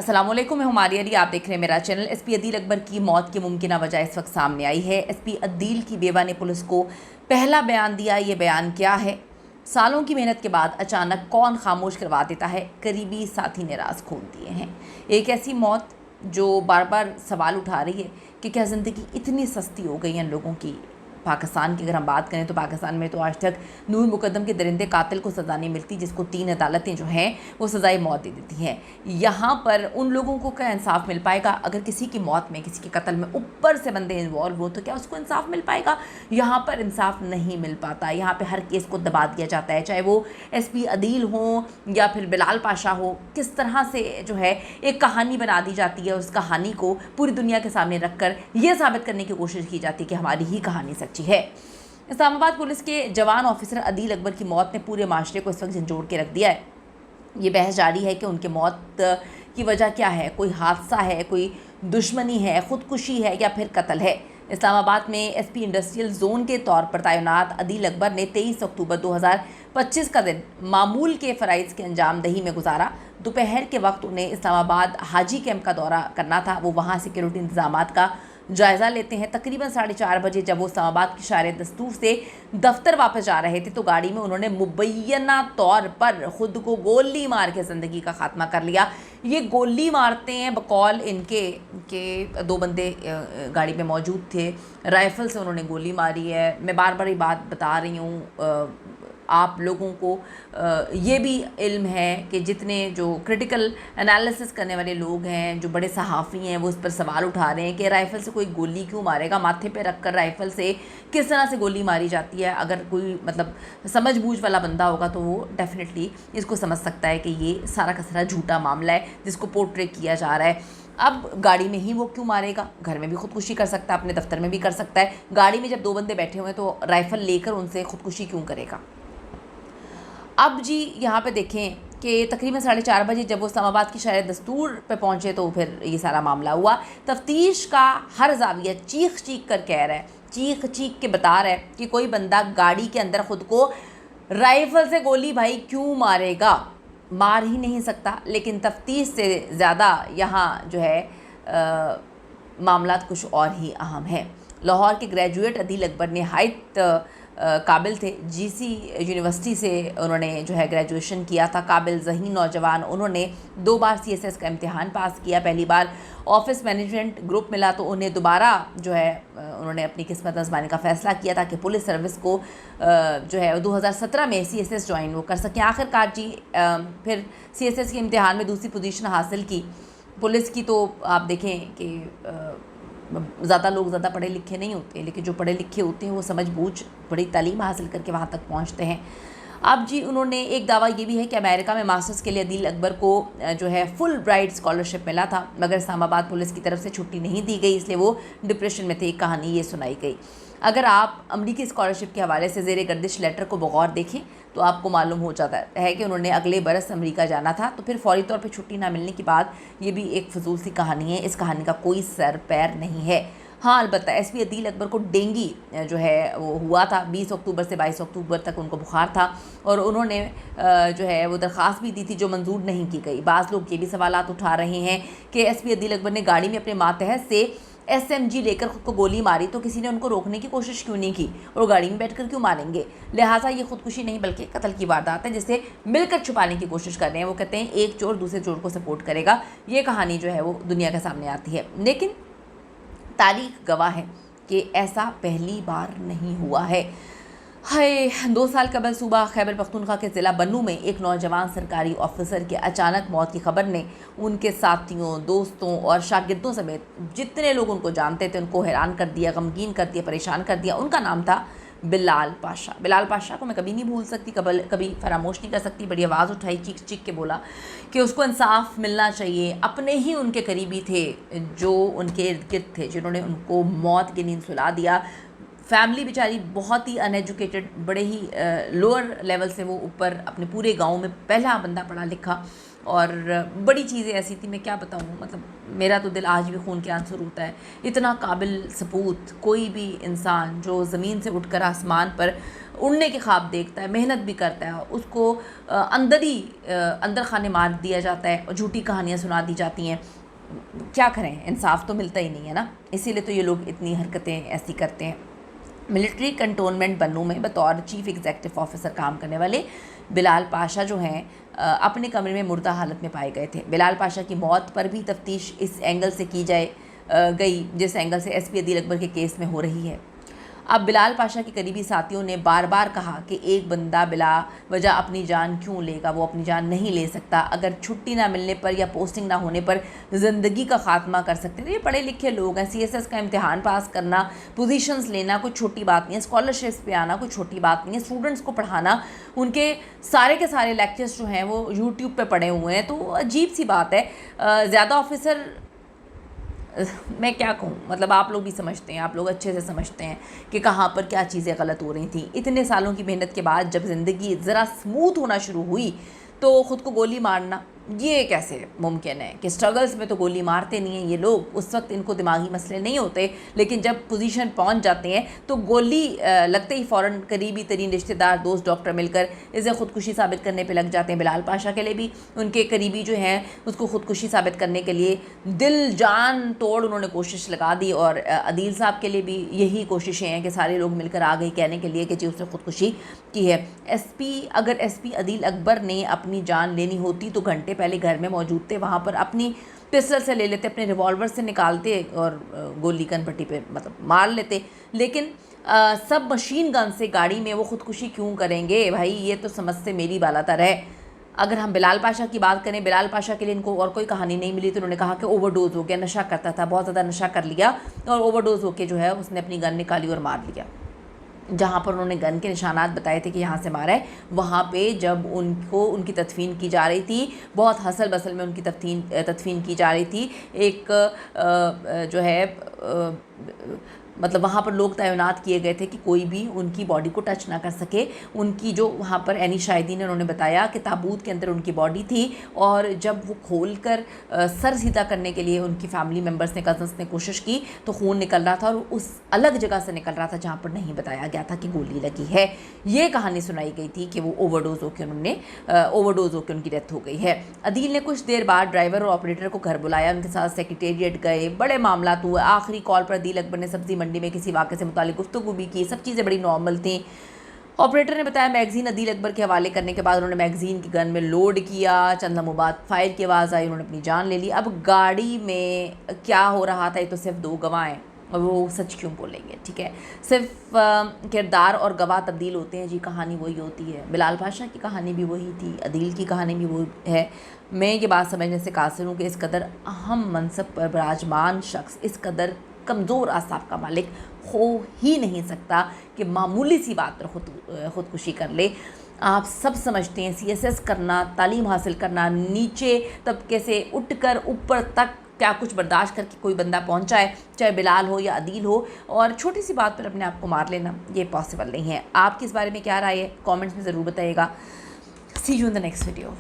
अस्सलामुअलैकुम, मैं हुमारी अली। आप देख रहे हैं मेरा चैनल। एसपी अदील अकबर की मौत की मुमकिन वजह इस वक्त सामने आई है। एसपी अदील की बेवा ने पुलिस को पहला बयान दिया। ये बयान क्या है? सालों की मेहनत के बाद अचानक कौन खामोश करवा देता है? करीबी साथी ने राज खोल दिए हैं। एक ऐसी मौत जो बार बार सवाल उठा रही है कि क्या ज़िंदगी इतनी सस्ती हो गई है इन लोगों की। पाकिस्तान की अगर हम बात करें तो पाकिस्तान में तो आज तक नूर मुकद्दम के दरिंदे कातिल को सज़ा नहीं मिलती, जिसको 3 अदालतें जो हैं वो सज़ाई मौत दे देती हैं। यहाँ पर उन लोगों को क्या इंसाफ मिल पाएगा? अगर किसी की मौत में, किसी के कत्ल में ऊपर से बंदे इन्वॉल्व हो तो क्या उसको इंसाफ मिल पाएगा? यहाँ पर इंसाफ नहीं मिल पाता। यहाँ पर हर केस को दबा दिया जाता है, चाहे वो एसपी अदील हो या फिर बिलाल पाशा हो। किस तरह से जो है एक कहानी बना दी जाती है, उस कहानी को पूरी दुनिया के सामने रखकर यह साबित करने की कोशिश की जाती है कि हमारी ही कहानी सच्ची है। इस्लामाबाद पुलिस के जवान ऑफिसर अदील अकबर की मौत ने पूरे माशरे को इस वक्त झंझोड़ के रख दिया है। ये बहस जारी है कि उनकी मौत की वजह क्या है। कोई हादसा है, कोई दुश्मनी है, खुदकुशी है या फिर कत्ल है। इस्लामाबाद में एसपी इंडस्ट्रियल जोन के तौर पर तैनात अदील अकबर ने 23 अक्टूबर 2025 का दिन मामूल के फ़राइज़ की अंजामदही में गुजारा। दोपहर के वक्त उन्हें इस्लामाबाद हाजी कैंप का दौरा करना था। वो वहाँ सिक्योरिटी इंतजामात का जायज़ा लेते हैं। तकरीबन 4:30 बजे जब वो इस्लामाबाद की शार दस्तूर से दफ्तर वापस जा रहे थे तो गाड़ी में उन्होंने मुबैना तौर पर ख़ुद को गोली मार के ज़िंदगी का ख़ात्मा कर लिया। ये गोली मारते हैं बकौल इनके के 2 बंदे गाड़ी में मौजूद थे, राइफ़ल से उन्होंने गोली मारी है। मैं बार बार ये बात बता रही हूँ, आप लोगों को ये भी इल्म है कि जितने जो क्रिटिकल एनालिसिस करने वाले लोग हैं, जो बड़े सहाफ़ी हैं, वो इस पर सवाल उठा रहे हैं कि राइफ़ल से कोई गोली क्यों मारेगा। माथे पे रखकर राइफ़ल से किस तरह से गोली मारी जाती है। अगर कोई मतलब समझ-बूझ वाला बंदा होगा तो वो डेफिनेटली इसको समझ सकता है कि ये सारा का सारा झूठा मामला है जिसको पोर्ट्रे किया जा रहा है। अब गाड़ी में ही वो क्यों मारेगा? घर में भी खुदकुशी कर सकता है, अपने दफ्तर में भी कर सकता है। गाड़ी में जब 2 बंदे बैठे हुए हैं तो राइफ़ल लेकर उनसे खुदकुशी क्यों करेगा? अब जी यहाँ पे देखें कि तकरीबन 4:30 बजे जब वो इस्लामाबाद की शार दस्तूर पे पहुँचे तो फिर ये सारा मामला हुआ। तफ्तीश का हर जाविया चीख चीख कर कह रहा है, चीख चीख के बता रहा है कि कोई बंदा गाड़ी के अंदर ख़ुद को राइफ़ल से गोली भाई क्यों मारेगा? मार ही नहीं सकता। लेकिन तफ्तीश से ज़्यादा यहाँ जो है मामला कुछ और ही अहम है। लाहौर के ग्रेजुएट अदील अकबर नहायत काबिल थे। जीसी यूनिवर्सिटी से उन्होंने जो है ग्रेजुएशन किया था। काबिल ज़हीन नौजवान। उन्होंने 2 बार सीएसएस का इम्तिहान पास किया। पहली बार ऑफिस मैनेजमेंट ग्रुप मिला तो उन्हें दोबारा जो है उन्होंने अपनी किस्मत आजमाने का फ़ैसला किया था कि पुलिस सर्विस को जो है 2017 में सीएसएस ज्वाइन वो कर सकें। आखिरकार जी फिर सीएसएस के इम्तिहान में दूसरी पोजीशन हासिल की। पुलिस की तो आप देखें कि ज़्यादा लोग ज़्यादा पढ़े लिखे नहीं होते, लेकिन जो पढ़े लिखे होते हैं वो समझ-बूझ बड़ी तालीम हासिल करके वहाँ तक पहुँचते हैं। अब जी उन्होंने एक दावा ये भी है कि अमेरिका में मास्टर्स के लिए अदील अकबर को जो है फुल ब्राइट स्कॉलरशिप मिला था, मगर इस्लामाबाद पुलिस की तरफ से छुट्टी नहीं दी गई, इसलिए वो डिप्रेशन में थे। एक कहानी ये सुनाई गई। अगर आप अमरीकी स्कॉलरशिप के हवाले से ज़ेरे गर्दिश लेटर को बगौर देखें तो आपको मालूम हो जाता है कि उन्होंने अगले बरस अमेरिका जाना था, तो फिर फौरी तौर पे छुट्टी ना मिलने के बाद ये भी एक फजूल सी कहानी है। इस कहानी का कोई सर पैर नहीं है। हाँ, अलबत्ता एसपी अदील अकबर को डेंगी जो है वो हुआ था। 20 अक्टूबर से 22 अक्टूबर तक उनको बुखार था और उन्होंने जो है वो दरख्वास्त भी दी थी जो मंजूर नहीं की गई। बाज़ लोग ये भी सवालात उठा रहे हैं कि एसपी अदील अकबर ने गाड़ी में अपने मातहत से SMG लेकर ख़ुद को गोली मारी तो किसी ने उनको रोकने की कोशिश क्यों नहीं की, और गाड़ी में बैठकर क्यों मारेंगे? लिहाजा ये खुदकुशी नहीं बल्कि कत्ल की वारदात है जिसे मिलकर छुपाने की कोशिश कर रहे हैं। वो कहते हैं एक चोर दूसरे चोर को सपोर्ट करेगा। ये कहानी जो है वो दुनिया के सामने आती है, लेकिन तारीख गवाह है कि ऐसा पहली बार नहीं हुआ है। हाय, 2 साल कबल सूबा खैबर पख्तूनख्वा के ज़िला बन्नू में एक नौजवान सरकारी ऑफिसर के अचानक मौत की खबर ने उनके साथियों, दोस्तों और शागिर्दों समेत जितने लोग उनको जानते थे उनको हैरान कर दिया, गमगीन कर दिया, परेशान कर दिया। उनका नाम था बिलाल पाशा। बिलाल पाशा को मैं कभी नहीं भूल सकती, कभी फरामोश नहीं कर सकती। बड़ी आवाज़ उठाई, चीख चीख के बोला कि उसको इंसाफ मिलना चाहिए। अपने ही उनके करीबी थे जो उनके इर्द गिर्द थे, जिन्होंने उनको मौत की नींद सुला दिया। फैमिली बेचारी बहुत ही अनएजुकेटेड, बड़े ही लोअर लेवल से वो ऊपर अपने पूरे गांव में पहला बंदा पढ़ा लिखा, और बड़ी चीज़ें ऐसी थी, मैं क्या बताऊँ। मतलब मेरा तो दिल आज भी खून के आंसू होता है। इतना काबिल सपूत कोई भी इंसान जो ज़मीन से उठकर आसमान पर उड़ने के ख्वाब देखता है, मेहनत भी करता है, उसको अंदर खाने मार दिया जाता है और झूठी कहानियाँ सुना दी जाती हैं। क्या करें, इंसाफ तो मिलता ही नहीं है ना, इसीलिए तो ये लोग इतनी हरकतें ऐसी करते हैं। मिलिट्री कंटोनमेंट बन्नू में बतौर चीफ एग्जीक्यूटिव ऑफिसर काम करने वाले बिलाल पाशा जो हैं अपने कमरे में मुर्दा हालत में पाए गए थे। बिलाल पाशा की मौत पर भी तफ्तीश इस एंगल से की गई जिस एंगल से एसपी अदील अकबर के केस में हो रही है। अब बिलाल पाशा के करीबी साथियों ने बार बार कहा कि एक बंदा बिला वजह अपनी जान क्यों लेगा, वो अपनी जान नहीं ले सकता। अगर छुट्टी ना मिलने पर या पोस्टिंग ना होने पर ज़िंदगी का खात्मा कर सकते हैं। तो ये पढ़े लिखे लोग हैं, CSS का इम्तिहान पास करना, पोजीशंस लेना कोई छोटी बात नहीं है, स्कॉलरशिप्स पे आना कोई छोटी बात नहीं है, स्टूडेंट्स को पढ़ाना, उनके सारे के सारे लेक्चर्स जो हैं वो यूट्यूब पर पड़े हुए हैं। तो अजीब सी बात है। ज़्यादा ऑफिसर मैं क्या कहूँ, मतलब आप लोग भी समझते हैं, आप लोग अच्छे से समझते हैं कि कहाँ पर क्या चीज़ें गलत हो रही थी। इतने सालों की मेहनत के बाद जब ज़िंदगी ज़रा स्मूथ होना शुरू हुई तो ख़ुद को गोली मारना, ये कैसे मुमकिन है कि स्ट्रगल्स में तो गोली मारते नहीं हैं ये लोग, उस वक्त इनको दिमागी मसले नहीं होते, लेकिन जब पोजीशन पहुंच जाते हैं तो गोली लगते ही फ़ौरन करीबी तरीन रिश्तेदार, दोस्त, डॉक्टर मिलकर इसे ख़ुदकुशी साबित करने पे लग जाते हैं। बिलाल पाशा के लिए भी उनके करीबी जो हैं उसको ख़ुदकुशी साबित करने के लिए दिल जान तोड़ उन्होंने कोशिश लगा दी, और अदील साहब के लिए भी यही कोशिशें हैं कि सारे लोग मिलकर आ गए कहने के लिए कि जी उसने ख़ुदकुशी की है। अगर एसपी अदील अकबर ने अपनी जान लेनी होती तो घंटे पहले घर में मौजूद थे, वहाँ पर अपनी पिस्टल से ले लेते, अपने रिवॉल्वर से निकालते और गोली कनपट्टी पे मतलब मार लेते। लेकिन सब मशीन गन से गाड़ी में वो ख़ुदकुशी क्यों करेंगे भाई, ये तो समझ से मेरी बालातर है। अगर हम बिलाल पाशा की बात करें, बिलाल पाशा के लिए इनको और कोई कहानी नहीं मिली, तो उन्होंने कहा कि ओवरडोज हो गया, नशा करता था, बहुत ज़्यादा नशा कर लिया और ओवरडोज होके जो है उसने अपनी गन निकाली और मार लिया। जहाँ पर उन्होंने गन के निशानात बताए थे कि यहाँ से मारा है, वहाँ पे जब उनकी तदफीन की जा रही थी, बहुत हसल बसल में उनकी तदफीन की जा रही थी। एक जो है मतलब वहाँ पर लोग तैनात किए गए थे कि कोई भी उनकी बॉडी को टच ना कर सके। उनकी जो वहाँ पर एनी शाहिदी ने उन्होंने बताया कि ताबूत के अंदर उनकी बॉडी थी, और जब वो खोलकर सर सीधा करने के लिए उनकी फैमिली मेम्बर्स ने, कज़न्स ने कोशिश की तो खून निकल रहा था, और उस अलग जगह से निकल रहा था जहाँ पर नहीं बताया गया था कि गोली लगी है। ये कहानी सुनाई गई थी कि वो ओवरडोज होकर उनकी डेथ हो गई है। अदील ने कुछ देर बाद ड्राइवर और ऑपरेटर को घर बुलाया, उनके साथ सेक्रेटेरिएट गए, बड़े मामला हुए। आखिरी कॉल पर अदील अकबर ने सब्जी मंडी में किसी वाक़े से मुतालिक गुफ्तगू भी की। सब चीज़ें बड़ी नॉर्मल थी। ऑपरेटर ने बताया मैगज़ीन अदील अकबर के हवाले करने के बाद उन्होंने मैगज़ीन की गन में लोड किया, चंद लम्हों बाद फायर की आवाज़ आई, उन्होंने अपनी जान ले ली। अब गाड़ी में क्या हो रहा था ये तो सिर्फ 2 गवाह हैं, और वो सच क्यों बोलेंगे, ठीक है। सिर्फ किरदार और गवाह तब्दील होते हैं जी, कहानी वही होती है। बिलाल पाशा की कहानी भी वही थी, अदील की कहानी भी वो है। मैं ये बात समझने से कासिर हूँ कि इस कदर अहम मनसब पर विराजमान शख्स इस कदर कमज़ोर आसाफ का मालिक हो ही नहीं सकता कि मामूली सी बात पर ख़ुदकुशी कर ले। आप सब समझते हैं CSS करना, तालीम हासिल करना, नीचे तबके से उठकर ऊपर तक क्या कुछ बर्दाश्त करके कोई बंदा पहुंचा है, चाहे बिलाल हो या अदील हो, और छोटी सी बात पर अपने आप को मार लेना ये पॉसिबल नहीं है। आपकी इस बारे में क्या राय है, कमेंट्स में ज़रूर बताइएगा। See you in the next video.